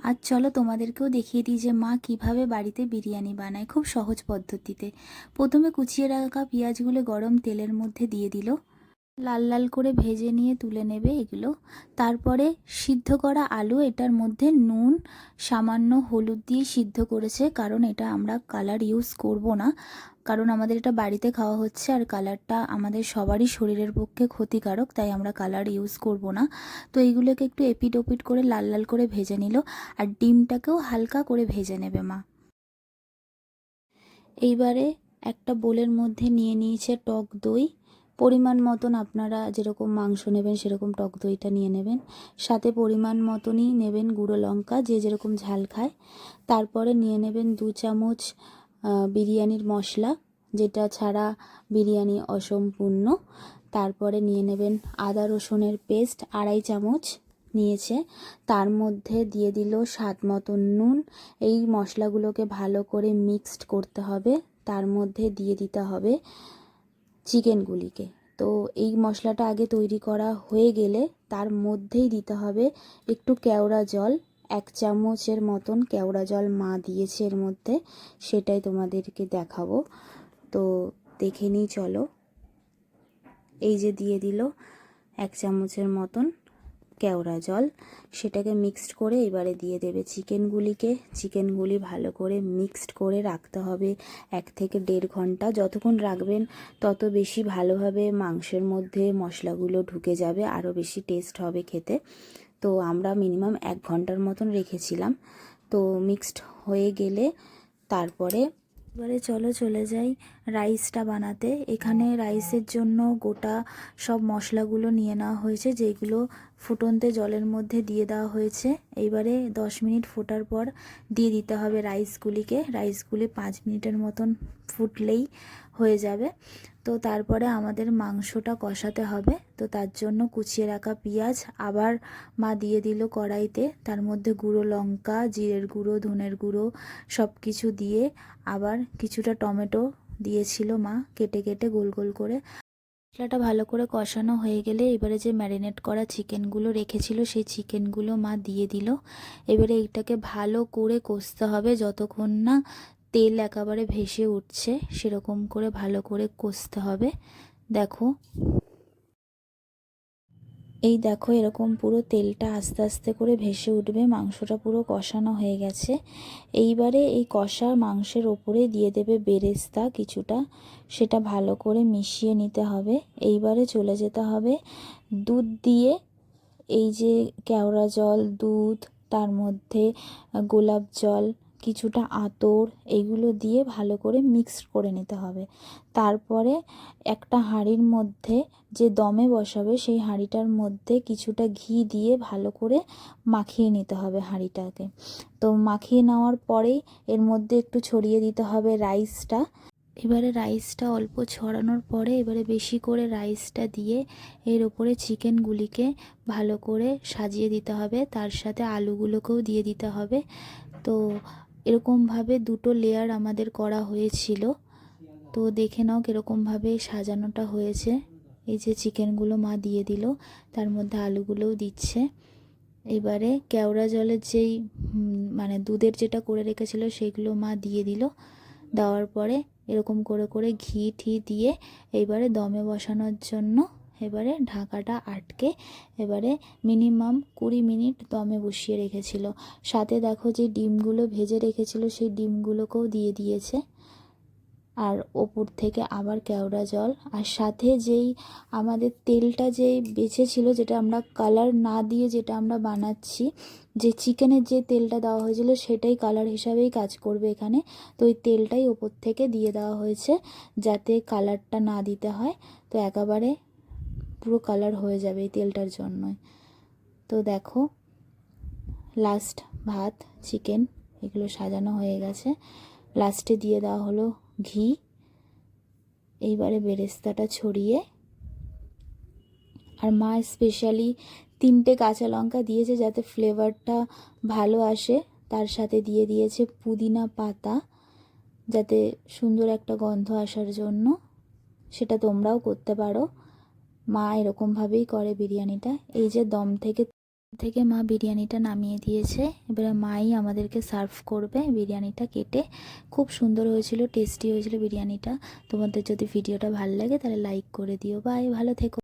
আজ চলো তোমাদেরকেও দেখিয়ে দিই যে মা কিভাবে বাড়িতে বিরিয়ানি বানায় খুব সহজ পদ্ধতিতে। প্রথমে কুচিয়ে রাখা পেঁয়াজগুলো গরম তেলের মধ্যে দিয়ে দিল, লাল লাল করে ভেজে নিয়ে তুলে নেবে এগুলো। তারপরে সিদ্ধ করা আলু, এটার মধ্যে নুন সামান্য হলুদ দিয়ে সিদ্ধ করেছে, কারণ এটা আমরা কালার ইউজ করব না, কারণ আমাদের এটা বাড়িতে খাওয়া হচ্ছে আর কালারটা আমাদের সবারই শরীরের পক্ষে ক্ষতিকারক, তাই আমরা কালার ইউজ করব না। তো এইগুলোকে একটু এপিট ওপিট করে লাল লাল করে ভেজে নিল, আর ডিমটাকেও হালকা করে ভেজে নেবে মা। এইবারে একটা বোলের মধ্যে নিয়ে নিয়েছে টক দই, পরিমাণ মতন আপনারা যেরকম মাংস নেবেন সেরকম টক দইটা নিয়ে নেবেন। সাথে পরিমাণ মতনই নেবেন গুঁড়ো লঙ্কা, যে যেরকম ঝাল খায়। তারপরে নিয়ে নেবেন 2 চামচ বিরিয়ানির মশলা, যেটা ছাড়া বিরিয়ানি অসম্পূর্ণ। তারপরে নিয়ে নেবেন আদা রসুনের পেস্ট 2.5 চামচ নিয়েছে। তার মধ্যে দিয়ে দিল স্বাদ মতন নুন। এই মশলাগুলোকে ভালো করে মিক্সড করতে হবে। তার মধ্যে দিয়ে দিতে হবে চিকেনগুলিকে। তো এই মশলাটা আগে তৈরি করা হয়ে গেলে তার মধ্যেই দিতে হবে একটু কেওড়া জল, 1 চামচের মতন কেওড়া জল মা দিয়েছে এর মধ্যে, সেটাই তোমাদেরকে দেখাবো। তো দেখে নিই চলো। এই যে দিয়ে দিল 1 চামচের মতন কেওড়া জল, সেটাকে মিক্সড করে এবারে দিয়ে দেবে চিকেনগুলিকে। চিকেনগুলি ভালো করে মিক্সড করে রাখতে হবে 1 থেকে 1.5 ঘন্টা। যতক্ষণ রাখবেন তত বেশি ভালোভাবে মাংসের মধ্যে মশলাগুলো ঢুকে যাবে, আরও বেশি টেস্ট হবে খেতে। তো আমরা মিনিমাম 1 ঘন্টার মতন রেখেছিলাম। তো মিক্সড হয়ে গেলে তারপরে এবারে চলো চলে যাই রাইসটা বানাতে। এখানে রাইসের জন্য গোটা সব মশলাগুলো নিয়ে নেওয়া হয়েছে, যেগুলো ফুটন্তে জলের মধ্যে দিয়ে দেওয়া হয়েছে। এইবারে 10 মিনিট ফোটার পর দিয়ে দিতে হবে রাইসগুলিকে। রাইসগুলি 5 মিনিটের মতন ফুটলেই হয়ে যাবে। তো তারপরে আমাদের মাংসটা কষাতে হবে। তো তার জন্য কুচিয়ে রাখা পেঁয়াজ আবার মা দিয়ে দিল কড়াইতে, তার মধ্যে গুঁড়ো লঙ্কা, জিরের গুঁড়ো, ধনের গুঁড়ো সব কিছু দিয়ে, আবার কিছুটা টমেটো দিয়েছিল মা কেটে কেটে গোল গোল করে। মশলাটা ভালো করে কষানো হয়ে গেলে এবারে যে ম্যারিনেট করা চিকেনগুলো রেখেছিল সেই চিকেনগুলো মা দিয়ে দিল। এবারে এইটাকে ভালো করে কষতে হবে যতক্ষণ না তেল একেবারে ভেসে উঠছে, সেরকম করে ভালো করে কষতে হবে। দেখো, এই দেখো এরকম পুরো তেলটা আস্তে আস্তে করে ভেসে উঠবে, মাংসটা পুরো কষানো হয়ে গেছে। এইবারে এই কষা মাংসের ওপরে দিয়ে দেবে বেরেস্তা কিছুটা, সেটা ভালো করে মিশিয়ে নিতে হবে। এইবারে চলে যেতে হবে দুধ দিয়ে, এই যে কেওড়া জল, দুধ, তার মধ্যে গোলাপ জল, কিছুটা আতর, এগুলো দিয়ে ভালো করে মিক্সড করে নিতে হবে। তারপরে একটা হাঁড়ির মধ্যে যে দমে বসাবে সেই হাঁড়িটার মধ্যে কিছুটা ঘি দিয়ে ভালো করে মাখিয়ে নিতে হবে হাঁড়িটাকে। তো মাখিয়ে নেওয়ার পরেই এর মধ্যে একটু ছড়িয়ে দিতে হবে রাইসটা। এবারে রাইসটা অল্প ছড়ানোর পরে এবারে বেশি করে রাইসটা দিয়ে এর ওপরে চিকেনগুলিকে ভালো করে সাজিয়ে দিতে হবে, তার সাথে আলুগুলোকেও দিয়ে দিতে হবে। তো এরকমভাবে 2টো লেয়ার আমাদের করা হয়েছিল। তো দেখে নাও কীরকমভাবে সাজানোটা হয়েছে। এই যে চিকেনগুলো মা দিয়ে দিল, তার মধ্যে আলুগুলোও দিচ্ছে। এবারে কেওড়া জলের যেই মানে দুধের যেটা করে রেখেছিল সেইগুলো মা দিয়ে দিল। দেওয়ার পরে এরকম করে করে ঘি ঠি দিয়ে এবারে দমে বসানোর জন্য এবারে ঢাকাটা আটকে এবারে মিনিমাম 20 মিনিট দমে বসিয়ে রেখেছিল। সাথে দেখো যে ডিমগুলো ভেজে রেখেছিল সেই ডিমগুলোকেও দিয়ে দিয়েছে, আর ওপর থেকে আবার কেওড়া জল, আর সাথে যেই আমাদের তেলটা যেই বেঁচেছিল, যেটা আমরা কালার না দিয়ে যেটা আমরা বানাচ্ছি, যে চিকেনের যে তেলটা দেওয়া হয়েছিল সেটাই কালার হিসাবেই কাজ করবে এখানে। তো ওই তেলটাই ওপর থেকে দিয়ে দেওয়া হয়েছে যাতে কালারটা না দিতে হয়। তো একেবারে পুরো কালার হয়ে যাবে এই তেলটার জন্যই। তো দেখো লাস্ট ভাত, চিকেন এগুলো সাজানো হয়ে গেছে। লাস্টে দিয়ে দেওয়া হলো ঘি। এইবারে বেরেস্তাটা ছড়িয়ে, আর মা স্পেশালি 3টে কাঁচা লঙ্কা দিয়েছে যাতে ফ্লেভারটা ভালো আসে, তার সাথে দিয়ে দিয়েছে পুদিনা পাতা যাতে সুন্দর একটা গন্ধ আসার জন্য। সেটা তোমরাও করতে পারো, মা এরকমভাবেই করে বিরিয়ানিটা। এই যে দম থেকে থেকে মা বিরিয়ানিটা নামিয়ে দিয়েছে। এবারে মাই আমাদেরকে সার্ভ করবে বিরিয়ানিটা কেটে। খুব সুন্দর হয়েছিল, টেস্টি হয়েছিল বিরিয়ানিটা। তোমাদের যদি ভিডিওটা ভালো লাগে তাহলে লাইক করে দিও। বাই, ভালো থেকো।